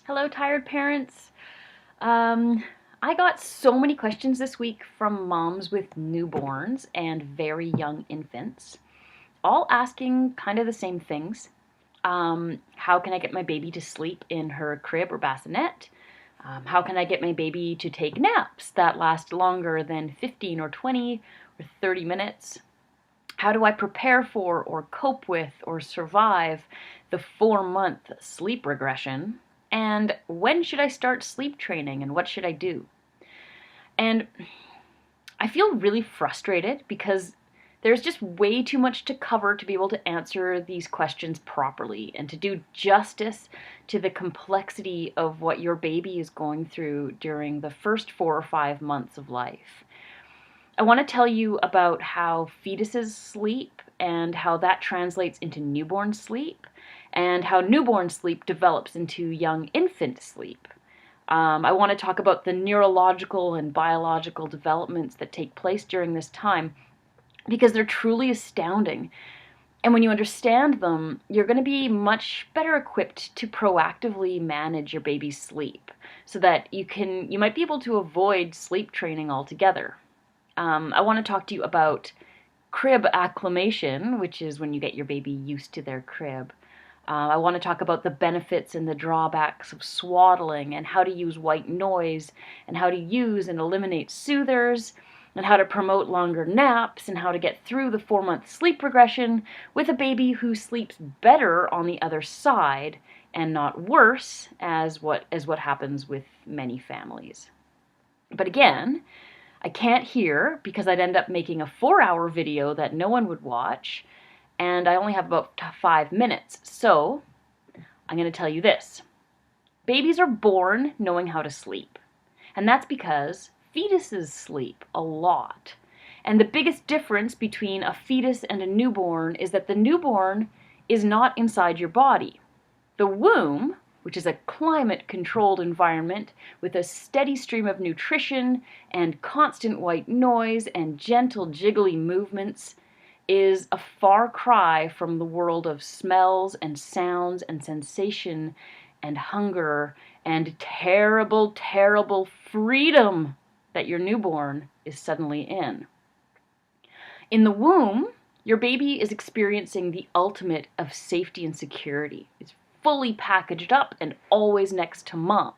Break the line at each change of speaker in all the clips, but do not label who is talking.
Hello, tired parents. Um, I got so many questions this week from moms with newborns and very young infants, all asking kind of the same things. How can I get my baby to sleep in her crib or bassinet? How can I get my baby to take naps that last longer than 15 or 20 or 30 minutes? How do I prepare for or cope with or survive the 4-month sleep regression? And when should I start sleep training and what should I do? And I feel really frustrated because there's just way too much to cover to be able to answer these questions properly and to do justice to the complexity of what your baby is going through during the first 4 or 5 months of life. I want to tell you about how fetuses sleep and how that translates into newborn sleep, and how newborn sleep develops into young infant sleep. I want to talk about the neurological and biological developments that take place during this time because they're truly astounding. And when you understand them, you're going to be much better equipped to proactively manage your baby's sleep so that you might be able to avoid sleep training altogether. I want to talk to you about crib acclimation, which is when you get your baby used to their crib. I want to talk about the benefits and the drawbacks of swaddling and how to use white noise and how to use and eliminate soothers and how to promote longer naps and how to get through the 4-month sleep regression with a baby who sleeps better on the other side and not worse as what happens with many families. But again, I can't hear because I'd end up making a 4-hour video that no one would watch, and I only have about 5 minutes. So I'm going to tell you this. Babies are born knowing how to sleep, and that's because fetuses sleep a lot. And the biggest difference between a fetus and a newborn is that the newborn is not inside your body. The womb, which is a climate-controlled environment with a steady stream of nutrition and constant white noise and gentle jiggly movements, is a far cry from the world of smells and sounds and sensation and hunger and terrible, terrible freedom that your newborn is suddenly in. In the womb, your baby is experiencing the ultimate of safety and security. It's fully packaged up and always next to mom.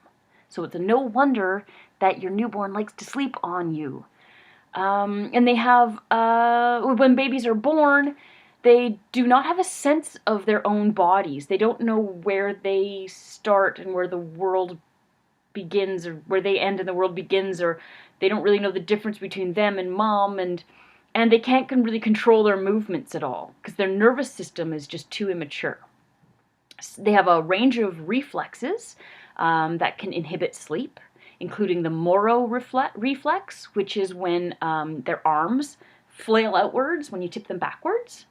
So it's no wonder that your newborn likes to sleep on you. And they have, when babies are born, they do not have a sense of their own bodies. They don't know where they start and where the world begins, or where they end and the world begins, or they don't really know the difference between them and mom, and they can't really control their movements at all because their nervous system is just too immature. They have a range of reflexes that can inhibit sleep, including the Moro reflex, which is when their arms flail outwards when you tip them backwards,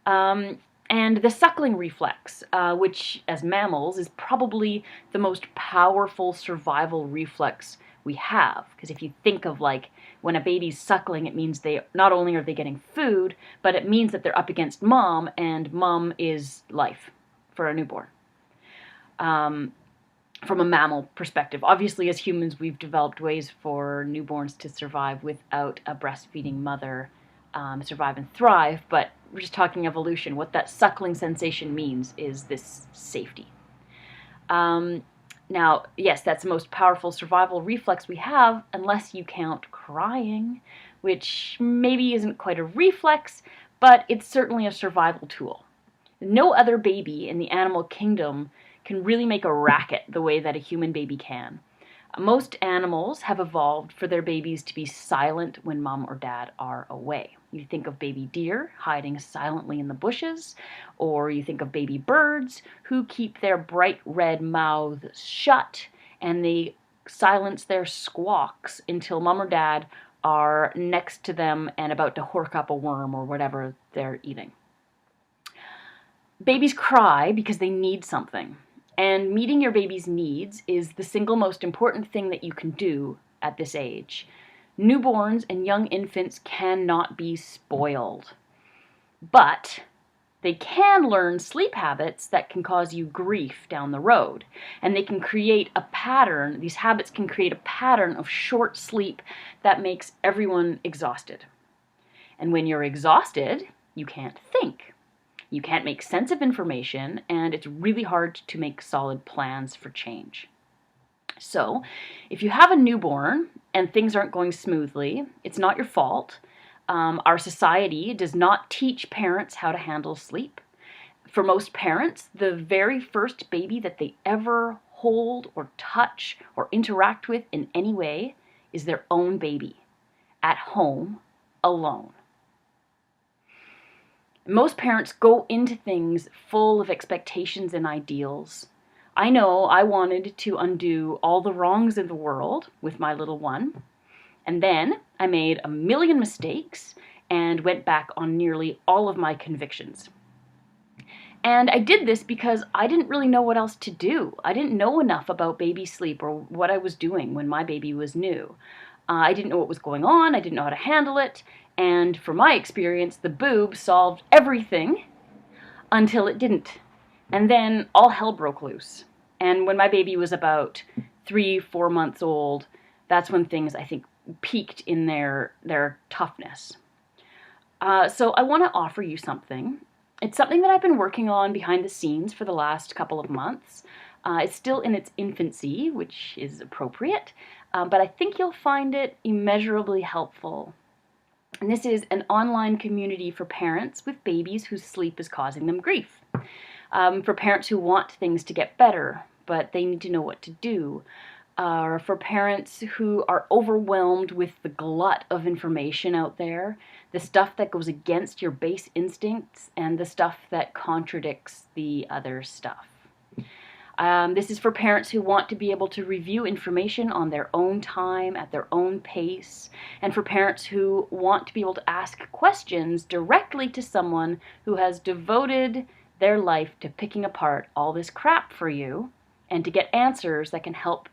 and the suckling reflex, which, as mammals, is probably the most powerful survival reflex we have. Because if you think of, like, when a baby's suckling, it means they not only are they getting food, but it means that they're up against mom, and mom is life for a newborn. From a mammal perspective. Obviously, as humans, we've developed ways for newborns to survive without a breastfeeding mother, survive and thrive, but we're just talking evolution. What that suckling sensation means is this safety. Now, yes, that's the most powerful survival reflex we have, unless you count crying, which maybe isn't quite a reflex, but it's certainly a survival tool. No other baby in the animal kingdom can really make a racket the way that a human baby can. Most animals have evolved for their babies to be silent when mom or dad are away. You think of baby deer hiding silently in the bushes, or you think of baby birds who keep their bright red mouths shut and they silence their squawks until mom or dad are next to them and about to hork up a worm or whatever they're eating. Babies cry because they need something. And meeting your baby's needs is the single most important thing that you can do at this age. Newborns and young infants cannot be spoiled. But They can learn sleep habits that can cause you grief down the road. And they can create a pattern, these habits can create a pattern of short sleep that makes everyone exhausted. And when you're exhausted, you can't think. You can't make sense of information, and it's really hard to make solid plans for change. So, if you have a newborn and things aren't going smoothly, it's not your fault. Our society does not teach parents how to handle sleep. For most parents, the very first baby that they ever hold or touch or interact with in any way is their own baby, at home, alone. Most parents go into things full of expectations and ideals. I know I wanted to undo all the wrongs in the world with my little one. And then I made a million mistakes and went back on nearly all of my convictions. And I did this because I didn't really know what else to do. I didn't know enough about baby sleep or what I was doing when my baby was new. I didn't know what was going on. I didn't know how to handle it. And from my experience, the boob solved everything until it didn't. And then all hell broke loose. And when my baby was about 3-4 months old, that's when things, I think, peaked in their toughness. So I want to offer you something. It's something that I've been working on behind the scenes for the last couple of months. It's still in its infancy, which is appropriate, but I think you'll find it immeasurably helpful. And this is an online community for parents with babies whose sleep is causing them grief. For parents who want things to get better, but they need to know what to do. Or for parents who are overwhelmed with the glut of information out there, the stuff that goes against your base instincts and the stuff that contradicts the other stuff. This is for parents who want to be able to review information on their own time, at their own pace, and for parents who want to be able to ask questions directly to someone who has devoted their life to picking apart all this crap for you and to get answers that can help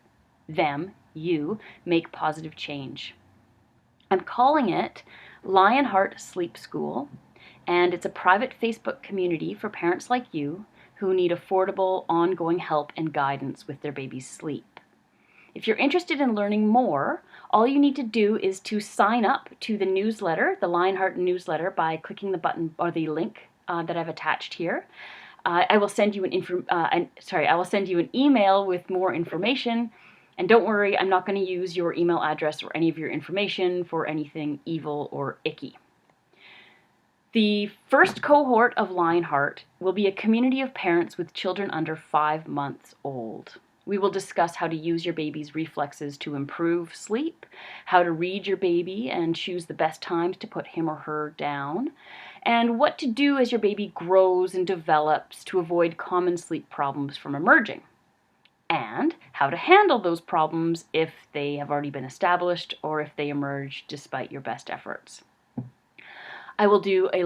them, you, make positive change. I'm calling it Lionheart Sleep School, and it's a private Facebook community for parents like you who need affordable, ongoing help and guidance with their baby's sleep. If you're interested in learning more, all you need to do is to sign up to the newsletter, the Lionheart newsletter, by clicking the button or the link that I've attached here. I will send you an email with more information. And don't worry, I'm not going to use your email address or any of your information for anything evil or icky. The first cohort of Lionheart will be a community of parents with children under 5 months old. We will discuss how to use your baby's reflexes to improve sleep, how to read your baby and choose the best times to put him or her down, and what to do as your baby grows and develops to avoid common sleep problems from emerging, and how to handle those problems if they have already been established or if they emerge despite your best efforts. I will do a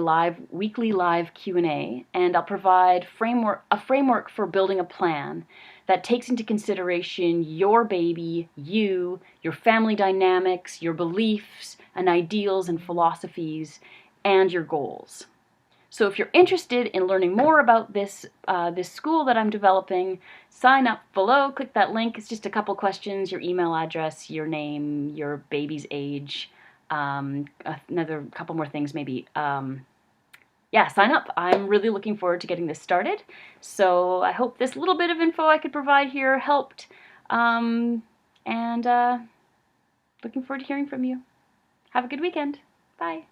weekly live Q&A, and I'll provide a framework for building a plan that takes into consideration your baby, you, your family dynamics, your beliefs and ideals and philosophies, and your goals. So if you're interested in learning more about this school that I'm developing, sign up below, click that link. It's just a couple questions, your email address, your name, your baby's age, another couple more things maybe. Yeah, sign up. I'm really looking forward to getting this started. So I hope this little bit of info I could provide here helped. And looking forward to hearing from you. Have a good weekend. Bye.